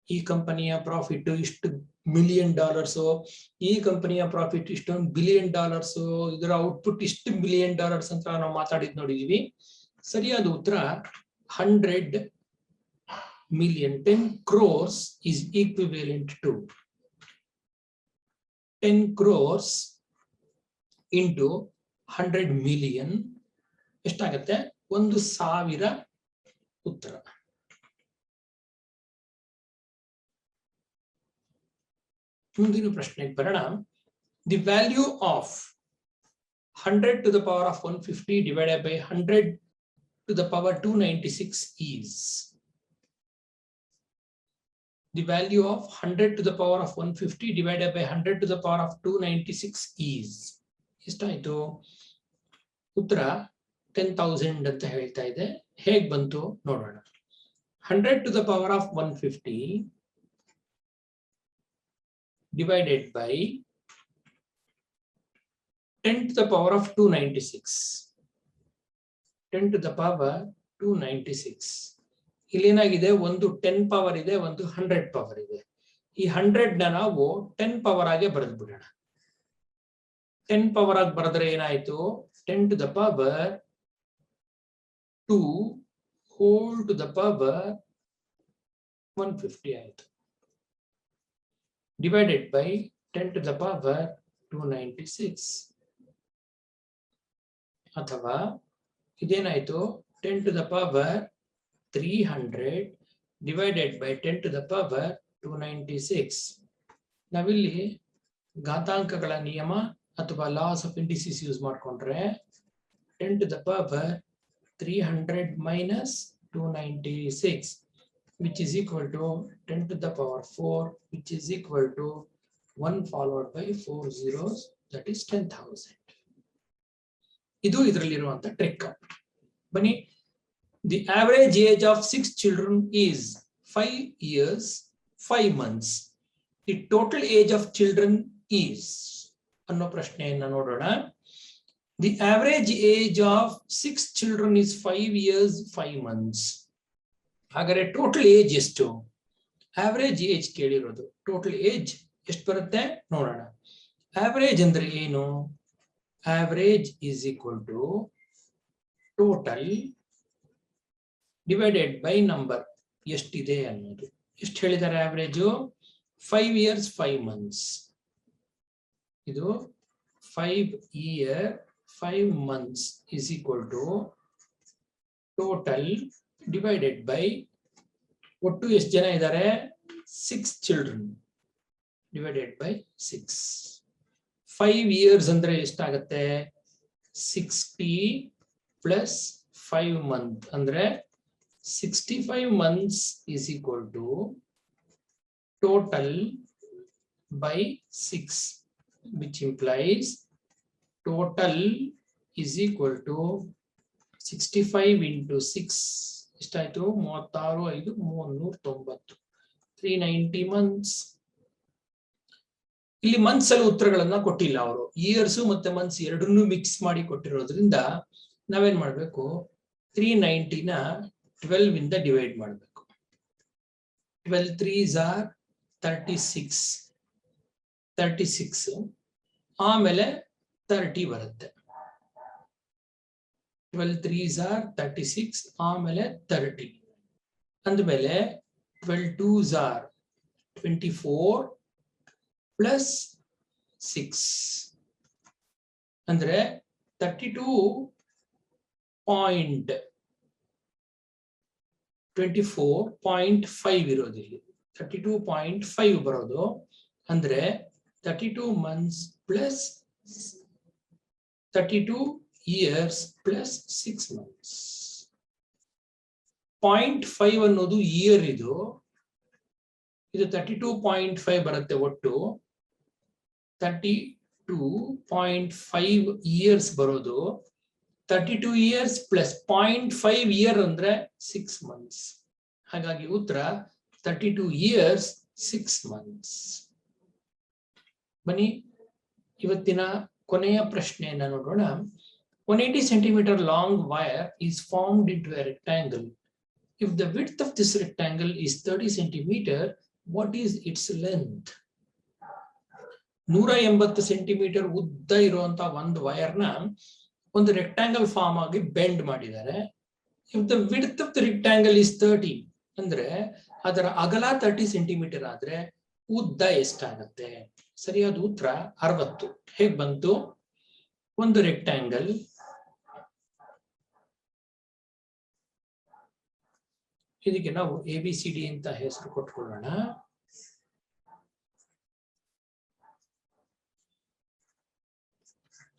ಈ ಕಂಪನಿಯ ಪ್ರಾಫಿಟ್ ಇಷ್ಟು $1 million, ಈ ಕಂಪನಿಯ ಪ್ರಾಫಿಟ್ ಇಷ್ಟೊಂದು $1 billion, ಇದರ ಔಟ್ಪುಟ್ ಇಷ್ಟು $1 billion ಅಂತ ನಾವು ಮಾತಾಡಿದ್ ನೋಡಿದೀವಿ. ಸರಿಯಾದ ಉತ್ತರ 100 million. 10 crores is equivalent to 10 crores into 100 million ಎಷ್ಟಾಗತ್ತೆ? 1000 ಉತ್ತರ. ಮುಂದಿನ ಪ್ರಶ್ನೆಗೆ ಬರೋಣ. The value of 100 to the power of 150 divided by 100 to the power 296 is. The value of 100 to the power of 150 divided by 100 to the power of 296 is. ಎಷ್ಟಾಯ್ತು? ಉತ್ತರ 10,000 ಅಂತ ಹೇಳ್ತಾ ಇದೆ. ಹೇಗ್ ಬಂತು ನೋಡೋಣ. 100 to the power of 150 divided by 10 to the power of 296. 10 to the power 296. ಇಲ್ಲಿ ಏನಾಗಿದೆ? ಒಂದು 10 ಪವರ್ ಇದೆ, ಒಂದು 100 ಪವರ್ ಇದೆ. ಈ 100 ನ ನಾವು 10 ಪವರ್ ಆಗಿ ಬರೆದು ಬಿಡೋಣ. 10 ಪವರ್ ಆಗಿ ಬರೆದ್ರೆ ಏನಾಯ್ತು? 10 to the power 2 whole to the power 150 ಆಯ್ತು. Divided by 10 to the power 296. ಅಥವಾ ಇದೇನಾಯ್ತು? 10 to the power 300 divided by 10 to the power 296. ನಾವಿಲ್ಲಿ ಘಾತಾಂಕಗಳ ನಿಯಮ ಅಥವಾ ಲಾಸ್ ಆಫ್ ಇಂಡಿಸಿಸ್ ಯೂಸ್ ಮಾಡ್ಕೊಂಡ್ರೆ 10 to the power 300 minus 296, which is equal to 10 to the power 4, which is equal to 1 followed by 4 zeros, that is 10,000. ಇದು ಇದರಲ್ಲಿರುವಂತ trick. ಬನ್ನಿ. The average age of 6 children is 5 years 5 months. The total age of children is ಅನ್ನೋ ಪ್ರಶ್ನೆಯನ್ನ ನೋಡೋಣ. The average age of 6 children is 5 years 5 months. ಹಾಗಾದ್ರೆ total age ಎಷ್ಟು? Average age ಕೇಳಿರೋದು. Total age ಎಷ್ಟು ಬರುತ್ತೆ ನೋಡೋಣ. ಆವರೇಜ್ ಅಂದ್ರೆ ಏನು? Average is equal to total divided by number ಎಷ್ಟಿದೆ ಅನ್ನೋದು. ಎಷ್ಟು ಹೇಳಿದ್ದಾರೆ ಆವರೇಜು? 5 years 5 months. ಇದು 5 year 5 months is equal to total divided by ಒಟ್ಟು ಎಷ್ಟು ಜನ ಇದ್ದಾರೆ? 6 children divided by 6. 5 years ಅಂದ್ರೆ ಎಷ್ಟಾಗುತ್ತೆ? 60 plus 5 month ಅಂದ್ರೆ 65 months is equal to total by 6, which implies total is equal to 65 into 6. ಎಷ್ಟಾಯ್ತು? 36 5 390, 390 months. ಇಲ್ಲಿ ಮಂತ್ಸ್ ಅಲ್ಲಿ ಉತ್ತರಗಳನ್ನ ಕೊಟ್ಟಿಲ್ಲ ಅವರು, ಇಯರ್ಸ್ ಮತ್ತೆ ಮಂತ್ಸ್ ಎರಡನ್ನೂ ಮಿಕ್ಸ್ ಮಾಡಿ ಕೊಟ್ಟಿರೋದ್ರಿಂದ ನಾವೇನ್ ಮಾಡ್ಬೇಕು? 390 ನ 12 ಇಂದ ಡಿವೈಡ್ ಮಾಡಬೇಕು. 12 3s are 36, 36 ಆಮೇಲೆ 30 ಬರುತ್ತೆ. 12 3s are 36 ಆಮೇಲೆ 30 ಅಂದಮೇಲೆ 12 2s are 24 ಪ್ಲಸ್ 6 ಅಂದ್ರೆ 32.24.5 ಇರೋದಿಲ್ಲಿ 32.5 ಬರೋದು. ಅಂದ್ರೆ 32 months plus 32 years plus 6 months. 0.5 ಅನ್ನೋದು ಇಯರ್, ಇದು 32.5 ಬರುತ್ತೆ. ಒಟ್ಟು 32.5 years ಬರೋದು. 32 years ಪ್ಲಸ್ 0.5 ಇಯರ್ ಅಂದ್ರೆ 6 months. ಹಾಗಾಗಿ ಉತ್ತರ 32 years 6 months. ಬನ್ನಿ ಇವತ್ತಿನ ಕೊನೆಯ ಪ್ರಶ್ನೆಯನ್ನ ನೋಡೋಣ. 180 centimeter long wire is formed into a rectangle. If the width of this rectangle is 30 centimeter, what is its length? 180 centimetre ಉದ್ದ ಇರುವಂತ ಒಂದು ವೈರ್ನ ಒಂದು ರೆಕ್ಟಾಂಗಲ್ ಫಾರ್ಮ್ ಆಗಿ ಬೆಂಡ್ ಮಾಡಿದ್ದಾರೆ. If the width of the rectangle is 30 ಅಂದ್ರೆ ಅದರ ಅಗಲ 30 centimetre ಆದ್ರೆ ಉದ್ದ ಎಷ್ಟಾಗತ್ತೆ? ಸರಿಯಾದ ಉತ್ತರ 60. ಹೇಗ್ ಬಂತು? ಒಂದು ರೆಕ್ಟಾಂಗಲ್, ಇದಕ್ಕೆ ನಾವು ABCD ಅಂತ ಹೆಸರು ಕೊಟ್ಕೊಳ್ಳೋಣ.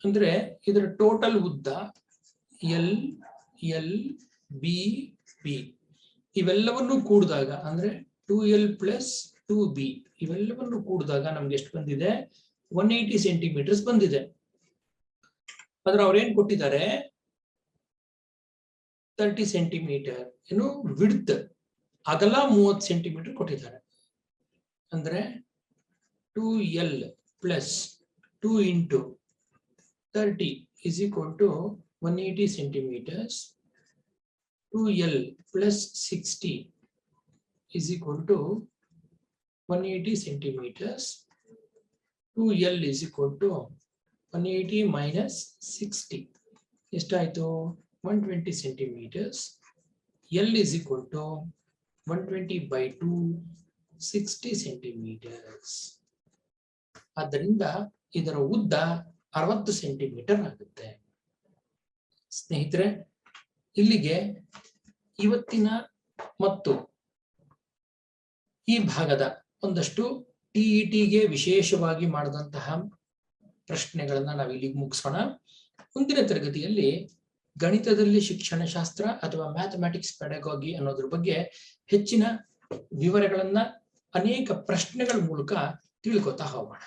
ಅಂದ್ರೆ ಇದರ ಟೋಟಲ್ ಉದ್ದ L L B B ಇವೆಲ್ಲವನ್ನು ಕೂಡಿದಾಗ ಅಂದ್ರೆ 2L ಪ್ಲಸ್ 2B ಇವೆಲ್ಲವನ್ನು ಕೂಡಿದಾಗ ನಮ್ಗೆ ಎಷ್ಟು ಬಂದಿದೆ? 180 ಸೆಂಟಿಮೀಟರ್ಸ್ ಬಂದಿದೆ. ಆದ್ರೆ ಅವ್ರೇನ್ ಕೊಟ್ಟಿದ್ದಾರೆ? 30 ಸೆಂಟಿಮೀಟರ್ ಏನು ವಿಡ್ತ್, ಅಗಲ 30 ಸೆಂಟಿಮೀಟರ್ ಕೊಟ್ಟಿದ್ದಾರೆ. ಅಂದ್ರೆ 2L plus 2 into 30 is equal to 180 centimeters. 2L plus 60 is equal to 180 centimeters. 2L is equal to 180 minus 60. ಎಷ್ಟಾಯ್ತು? 120 centimeters. L is equal to 120 by 2, 60 centimeters. ಆದ್ದರಿಂದ ಇದರ ಉದ್ದ 60 ಸೆಂಟಿಮೀಟರ್ ಆಗುತ್ತೆ. ಸ್ನೇಹಿತರೆ, ಇಲ್ಲಿಗೆ ಇವತ್ತಿನ ಮತ್ತು ಈ ಭಾಗದ ಒಂದಷ್ಟು TETಗೆ ವಿಶೇಷವಾಗಿ ಮಾಡಿದಂತಹ ಪ್ರಶ್ನೆಗಳನ್ನ ನಾವು ಇಲ್ಲಿಗೆ ಮುಗಿಸೋಣ. ಮುಂದಿನ ತರಗತಿಯಲ್ಲಿ ಗಣಿತದಲ್ಲಿ ಶಿಕ್ಷಣಶಾಸ್ತ್ರ ಅಥವಾ ಮ್ಯಾಥಮೆಟಿಕ್ಸ್ ಪೆಡಗಾಗಿ ಅನ್ನೋದ್ರ ಬಗ್ಗೆ ಹೆಚ್ಚಿನ ವಿವರಗಳನ್ನ ಅನೇಕ ಪ್ರಶ್ನೆಗಳ ಮೂಲಕ ತಿಳ್ಕೊತಾ ಹೋಗೋಣ.